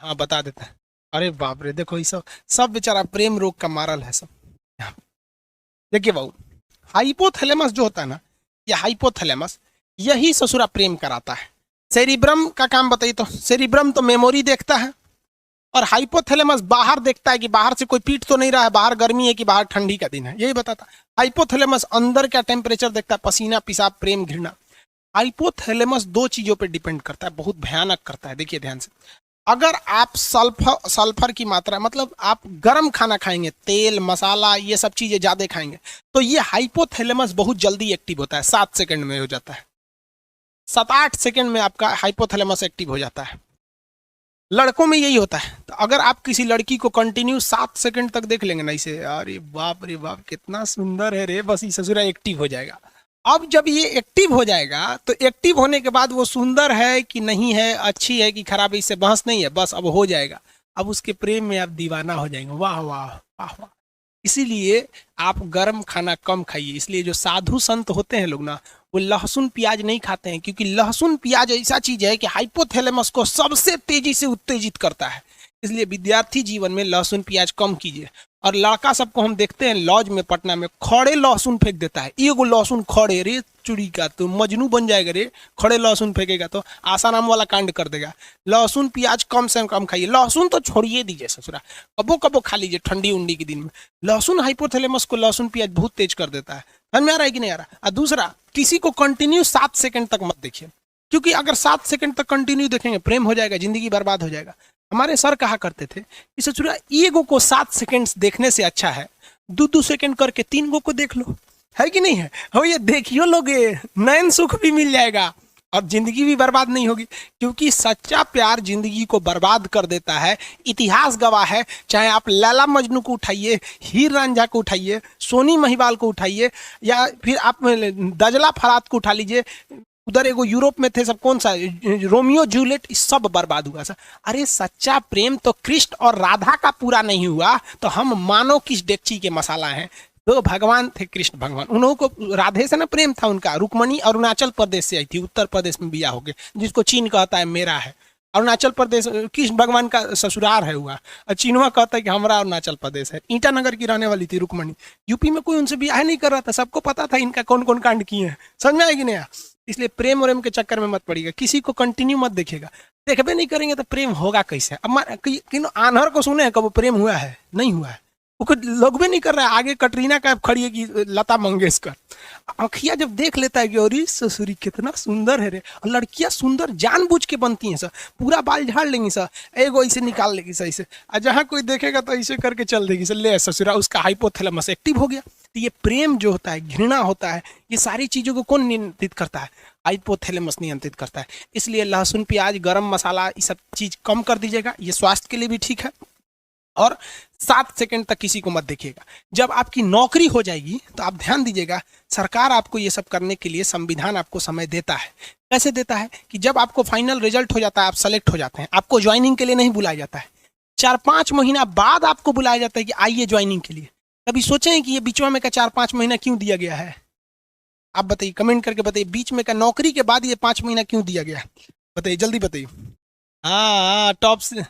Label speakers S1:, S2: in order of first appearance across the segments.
S1: हाँ बता देता है। अरे बाप रे, देखो ये सब सब बेचारा प्रेम रोग का मारल है सब। देखिए बाबू, हाइपोथैलेमस जो होता है ना, ये हाइपोथैलेमस यही ससुरा प्रेम कराता है। सेरिब्रम का काम बताइए, तो सेरिब्रम तो मेमोरी देखता है, और हाइपोथैलेमस बाहर देखता है कि बाहर से कोई पीट तो नहीं रहा है, बाहर गर्मी है कि बाहर ठंडी का दिन है, यही बताता है। हाइपोथैलेमस अंदर का टेम्परेचर देखता है, पसीना, पेशाब, प्रेम, घृणा। हाइपोथैलेमस दो चीजों पे डिपेंड करता है, बहुत भयानक करता है। देखिए ध्यान से, अगर आप सल्फर सल्फर की मात्रा, मतलब आप गर्म खाना खाएंगे, तेल मसाला ये सब चीजें ज्यादा खाएंगे, तो ये हाइपोथैलेमस बहुत जल्दी एक्टिव होता है, 7 सेकंड में हो जाता है। 7-8 सेकंड में आपका हाइपोथैलेमस एक्टिव हो जाता है। लड़कों में यही होता है। तो अगर आप किसी लड़की को कंटिन्यू 7 सेकंड तक देख लेंगे ना इसे, अरे बाप रे बाप कितना सुंदर है रे, बस ये ससुरा एक्टिव हो जाएगा। अब जब ये एक्टिव हो जाएगा, तो एक्टिव होने के बाद वो सुंदर है कि नहीं है, अच्छी है कि खराब है, इससे बहस नहीं है, बस अब हो जाएगा। अब उसके प्रेम में आप दीवाना हो जाएंगे। वाह वाह वाह वाह। इसीलिए आप गर्म खाना कम खाइए। इसलिए जो साधु संत होते हैं लोग ना, वो लहसुन प्याज नहीं खाते हैं, क्योंकि लहसुन प्याज ऐसा चीज है कि हाइपोथैलेमस को सबसे तेजी से उत्तेजित करता है। इसलिए विद्यार्थी जीवन में लहसुन प्याज कम कीजिए। और लड़का सबको हम देखते हैं लॉज में, पटना में खड़े लहसुन फेंक देता है, एगो लहसुन खड़े, रे चुड़ी का तो मजनू बन जाएगा रे, खड़े लहसुन फेंकेगा तो आसाराम वाला कांड कर देगा। लहसुन प्याज कम से कम खाइए। लहसुन तो छोड़िए दीजिए ससुरा, कबो कबो खा लीजिए ठंडी उंडी के दिन में। लहसुन हाइपोथैलेमस को लहसुन प्याज बहुत तेज कर देता है। समझ में आ रहा है कि नहीं आ रहा? और दूसरा, किसी को कंटिन्यू 7 सेकंड तक मत देखिए, क्योंकि अगर 7 सेकंड तक कंटिन्यू देखेंगे प्रेम हो जाएगा, जिंदगी बर्बाद हो जाएगा। हमारे सर कहा करते थे कि ससुरा ईगो को 7 सेकंड देखने से अच्छा है 2-2 सेकंड करके 3 गो को देख लो, है कि नहीं है? हो ये देखियो लोगे, नयन सुख भी मिल जाएगा और जिंदगी भी बर्बाद नहीं होगी। क्योंकि सच्चा प्यार जिंदगी को बर्बाद कर देता है। इतिहास गवाह है, चाहे आप लैला मजनू को उठाइए, हीर रांझा को उठाइए, सोनी महिवाल को उठाइए, या फिर आप दजला फरात को उठा लीजिए, उधर एगो यूरोप में थे सब, कौन सा रोमियो जूलियट, सब बर्बाद हुआ सर। अरे सच्चा प्रेम तो कृष्ण और राधा का पूरा नहीं हुआ, तो हम मानो किस डेगची के मसाला हैं। तो भगवान थे कृष्ण भगवान, उन्हों को राधे से ना प्रेम था उनका। रुक्मणी अरुणाचल प्रदेश से आई थी, उत्तर प्रदेश में बिया हो गए, जिसको चीन कहता है मेरा है। अरुणाचल प्रदेश कृष्ण भगवान का ससुराल है हुआ, और चीनवा कहता है कि हमारा अरुणाचल प्रदेश है। ईटानगर की रहने वाली थी रुक्मणी। यूपी में कोई उनसे बियाह नहीं कर रहा था, सबको पता था इनका कौन कौन कांड किए हैं। समझ में आएगी नहीं? इसलिए प्रेम और के चक्कर में मत पड़िएगा, किसी को कंटिन्यू मत देखिएगा। देखबे नहीं करेंगे तो प्रेम होगा कैसे? अब आन्हर को सुने कब प्रेम हुआ है? नहीं हुआ है, वो लोग भी नहीं कर रहा है। आगे कटरीना कैफ खड़ी है कि लता मंगेशकर। आँखिया जब देख लेता है कि अरे ससुरी कितना सुंदर है रे, और लड़कियां सुंदर जानबूझ के बनती हैं सर, पूरा बाल झाड़ लेंगी सर, एगो ऐसे निकाल लेगी सर ऐसे, और जहाँ कोई देखेगा तो ऐसे करके चल देगी सर, ले ससुरा उसका हाइपोथैलेमस एक्टिव हो गया। तो ये प्रेम जो होता है, घृणा होता है, ये सारी चीजों को कौन नियंत्रित करता है? हाइपोथैलेमस नियंत्रित करता है। इसलिए लहसुन प्याज गरम मसाला ये सब चीज कम कर दीजिएगा, ये स्वास्थ्य के लिए भी ठीक है। और 7 सेकंड तक किसी को मत देखिएगा। जब आपकी नौकरी हो जाएगी तो आप ध्यान दीजिएगा, सरकार आपको ये सब करने के लिए, संविधान आपको समय देता है। कैसे देता है कि जब आपको फाइनल रिजल्ट हो जाता है, आप सेलेक्ट हो जाते हैं, आपको ज्वाइनिंग के लिए नहीं बुलाया जाता है, 4-5 महीना बाद आपको बुलाया जाता है कि आइए ज्वाइनिंग के लिए। कभी सोचें कि ये बीचवा में का 4-5 महीना क्यों दिया गया है? आप बताइए, कमेंट करके बताइए, बीच में का नौकरी के बाद ये 5 महीना क्यों दिया गया? बताइए, जल्दी बताइए। हाँ टॉप से,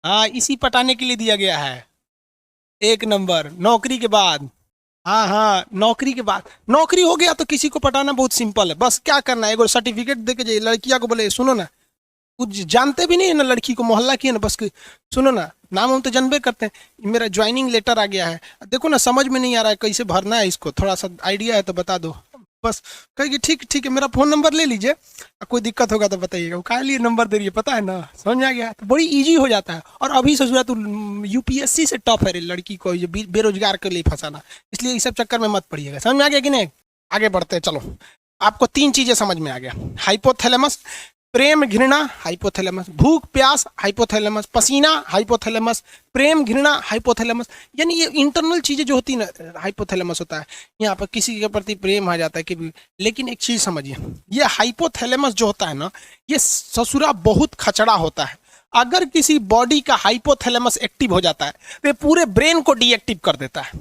S1: हाँ इसी पटाने के लिए दिया गया है। 1 नंबर नौकरी के बाद। हाँ हाँ, नौकरी के बाद, नौकरी हो गया तो किसी को पटाना बहुत सिंपल है। बस क्या करना है, एगो सर्टिफिकेट दे के जाइए, लड़किया को बोले सुनो ना, कुछ जानते भी नहीं है ना लड़की को, मोहल्ला की है ना, बस सुनो ना, नाम हम तो जानबे करते हैं, मेरा ज्वाइनिंग लेटर आ गया है, देखो ना समझ में नहीं आ रहा है कैसे भरना है इसको, थोड़ा सा आइडिया है तो बता दो। बस कहेगी ठीक ठीक है, मेरा फ़ोन नंबर ले लीजिए, कोई दिक्कत होगा तो बताइएगा। वो काहे लिए नंबर दे रही है पता है ना? समझ में आ गया? तो बड़ी इजी हो जाता है। और अभी ससुरा तो यूपीएससी से टॉप है रे लड़की को बेरोजगार के लिए फंसाना, इसलिए इस सब चक्कर में मत पड़िएगा। समझ में आ गया कि नहीं? आगे बढ़ते हैं, चलो। आपको 3 चीजें समझ में आ गया, हाइपोथैलेमस, प्रेम घृणा हाइपोथैलेमस, भूख प्यास हाइपोथैलेमस, पसीना हाइपोथैलेमस, प्रेम घृणा हाइपोथैलेमस। यानी ये इंटरनल चीजें जो होती है ना, हाइपोथैलेमस होता है। यहाँ पर किसी के प्रति प्रेम आ जाता है कि, लेकिन एक चीज समझिए, ये हाइपोथैलेमस जो होता है ना, ये ससुरा बहुत खचड़ा होता है। अगर किसी बॉडी का हाइपोथैलेमस एक्टिव हो जाता है तो ये पूरे ब्रेन को डीएक्टिव कर देता है,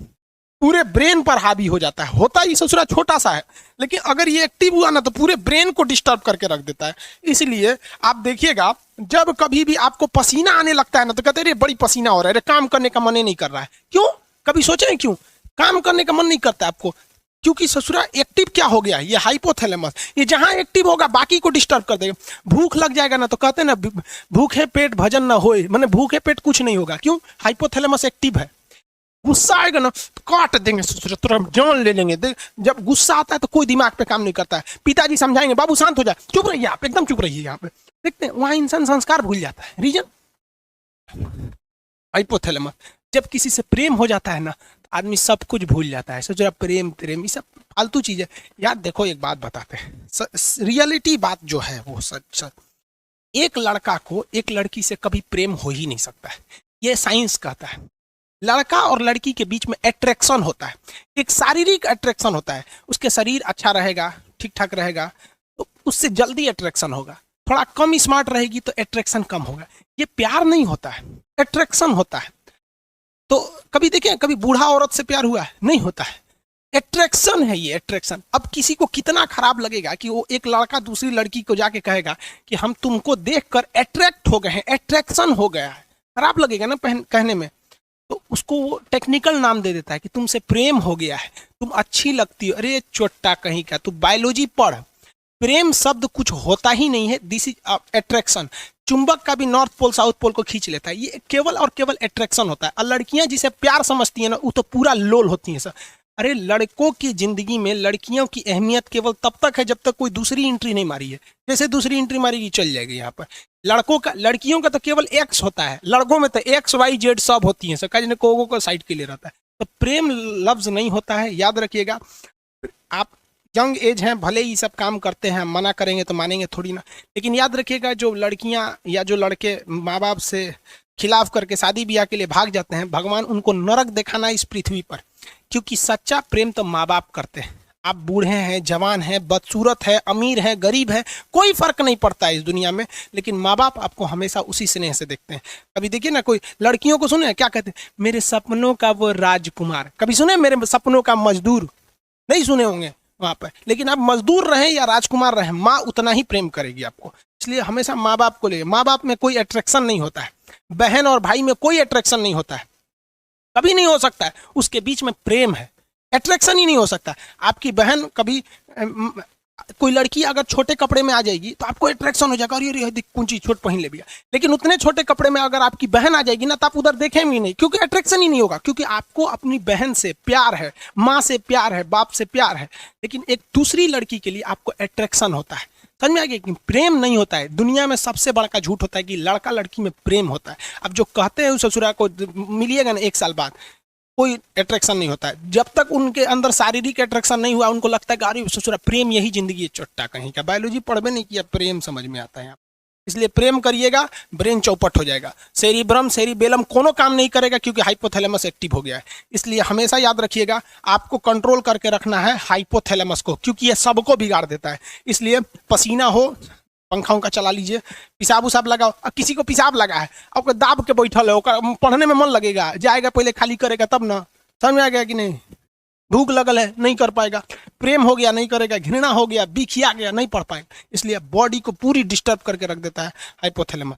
S1: पूरे ब्रेन पर हावी हो जाता है। होता ही ससुरा छोटा सा है, लेकिन अगर ये एक्टिव हुआ ना तो पूरे ब्रेन को डिस्टर्ब करके रख देता है। इसलिए आप देखिएगा, जब कभी भी आपको पसीना आने लगता है ना तो कहते हैं बड़ी पसीना हो रहा है, अरे काम करने का मन ही नहीं कर रहा है। क्यों? कभी सोचे हैं क्यों काम करने का मन नहीं करता आपको? क्योंकि ससुरा एक्टिव क्या हो गया, ये हाइपोथैलेमस, ये जहां एक्टिव होगा बाकी को डिस्टर्ब कर देगा। भूख लग जाएगा ना तो कहते हैं ना भूखे पेट भजन ना होए, माने भूखे पेट कुछ नहीं होगा। क्यों? हाइपोथैलेमस एक्टिव है। गुस्सा आएगा ना तो काट देंगे ससुरा, तुरंत जान ले लेंगे। जब गुस्सा आता है तो कोई दिमाग पे काम नहीं करता है। पिताजी समझाएंगे बाबू शांत हो जाए, चुप रहिए आप, एकदम चुप रहिए। यहाँ पे देखते हैं वहां इंसान संस्कार भूल जाता है। Reason hypothalamus. जब किसी से प्रेम हो जाता है ना आदमी सब कुछ भूल जाता है। सोच रहा प्रेम प्रेम ये सब फालतू चीज है यार। देखो एक बात बताते हैं, रियलिटी बात जो है वो सच। एक लड़का को एक लड़की से कभी प्रेम हो ही नहीं सकता है, ये साइंस कहता है। लड़का और लड़की के बीच में अट्रैक्शन होता है, एक शारीरिक अट्रैक्शन होता है। उसके शरीर अच्छा रहेगा, ठीक ठाक रहेगा तो उससे जल्दी अट्रैक्शन होगा। थोड़ा कम स्मार्ट रहेगी तो अट्रैक्शन कम होगा। ये प्यार नहीं होता है, अट्रैक्शन होता है। तो कभी देखें कभी बूढ़ा औरत से प्यार हुआ है? नहीं होता है। अट्रैक्शन है ये, अट्रैक्शन। अब किसी को कितना खराब लगेगा कि वो एक लड़का दूसरी लड़की को जाके कहेगा कि हम तुमको देखकर अट्रैक्ट हो गए हैं, अट्रैक्शन हो गया है। खराब लगेगा ना कहने में। तो उसको वो टेक्निकल नाम दे देता है कि तुमसे प्रेम हो गया है, तुम अच्छी लगती हो। अरे चोट्टा कहीं का, तू बायोलॉजी पढ़। प्रेम शब्द कुछ होता ही नहीं है, दिस इज अट्रैक्शन। चुंबक का भी नॉर्थ पोल साउथ पोल को खींच लेता है, ये केवल और केवल अट्रैक्शन होता है। और लड़कियां जिसे प्यार समझती हैं ना वो तो पूरा लोल होती हैं सर। अरे लड़कों की जिंदगी में लड़कियों की अहमियत केवल तब तक है जब तक कोई दूसरी एंट्री नहीं मारी है। जैसे दूसरी एंट्री मारेगी चल जाएगी यहाँ पर। लड़कियों का तो केवल एक्स होता है, लड़कों में तो एक्स वाई जेड सब होती हैं। सर कोगो को साइड के लिए रहता है। तो प्रेम लफ्ज नहीं होता है, याद रखिएगा। आप यंग एज हैं, भले ही सब काम करते हैं, मना करेंगे तो मानेंगे थोड़ी ना। लेकिन याद रखिएगा जो लड़कियां या जो लड़के माँ बाप से खिलाफ करके शादी ब्याह के लिए भाग जाते हैं, भगवान उनको नरक दिखाना इस पृथ्वी पर। क्योंकि सच्चा प्रेम तो माँ बाप करते हैं। आप बूढ़े हैं, जवान हैं, बदसूरत है, अमीर है, गरीब है, कोई फर्क नहीं पड़ता है इस दुनिया में। लेकिन माँ बाप आपको हमेशा उसी स्नेह से देखते हैं। कभी देखिए ना कोई लड़कियों को सुने क्या कहते हैं, मेरे सपनों का वो राजकुमार। कभी सुने मेरे सपनों का मजदूर? नहीं सुने होंगे वहां पर। लेकिन आप मजदूर रहें या राजकुमार रहें, माँ उतना ही प्रेम करेगी आपको। इसलिए हमेशा माँ बाप को ले। माँ बाप में कोई अट्रैक्शन नहीं होता है, बहन और भाई में कोई अट्रैक्शन नहीं होता है, कभी नहीं हो सकता है। उसके बीच में प्रेम है, अट्रैक्शन ही नहीं हो सकता। आपकी बहन कभी कोई लड़की अगर छोटे कपड़े में आ जाएगी तो आपको अट्रैक्शन हो जाएगा, अरे देख कौन सी छोट पहन ले भैया। लेकिन उतने छोटे कपड़े में अगर आपकी बहन आ जाएगी ना तो आप उधर देखेंगे ही नहीं, क्योंकि अट्रैक्शन ही नहीं होगा। क्योंकि आपको अपनी बहन से प्यार है, माँ से प्यार है, बाप से प्यार है। लेकिन एक दूसरी लड़की के लिए आपको अट्रैक्शन होता है। समझ में आ गया कि प्रेम नहीं होता है। दुनिया में सबसे बड़ा झूठ होता है कि लड़का लड़की में प्रेम होता है। अब जो कहते हैं उस ससुरा को मिलिएगा ना 1 साल बाद, कोई अट्रैक्शन नहीं होता है। जब तक उनके अंदर शारीरिक अट्रैक्शन नहीं हुआ, उनको लगता है कि अरे ससुरा प्रेम यही जिंदगी है। चोट्टा कहीं का, बायोलॉजी पढ़वे नहीं किया, प्रेम समझ में आता है। इसलिए प्रेम करिएगा, ब्रेन चौपट हो जाएगा। सेरिब्रम सेरिबेलम कोनो काम नहीं करेगा क्योंकि हाइपोथैलेमस एक्टिव हो गया है। इसलिए हमेशा याद रखिएगा, आपको कंट्रोल करके रखना है हाइपोथैलेमस को, क्योंकि ये सबको बिगाड़ देता है। इसलिए पसीना हो, पंखा उनका चला लीजिए, पिसाब उसाब लगाओ। अब किसी को पिसाब लगा है, आपको दाब के बैठल है, पढ़ने में मन लगेगा, जाएगा पहले खाली करेगा तब ना। समझ में आ गया कि नहीं? भूख लगल है नहीं कर पाएगा, प्रेम हो गया नहीं करेगा, घृणा हो गया, बिखिया गया नहीं पढ़ पाएगा। इसलिए बॉडी को पूरी डिस्टर्ब करके रख देता है हाइपोथैलेमस।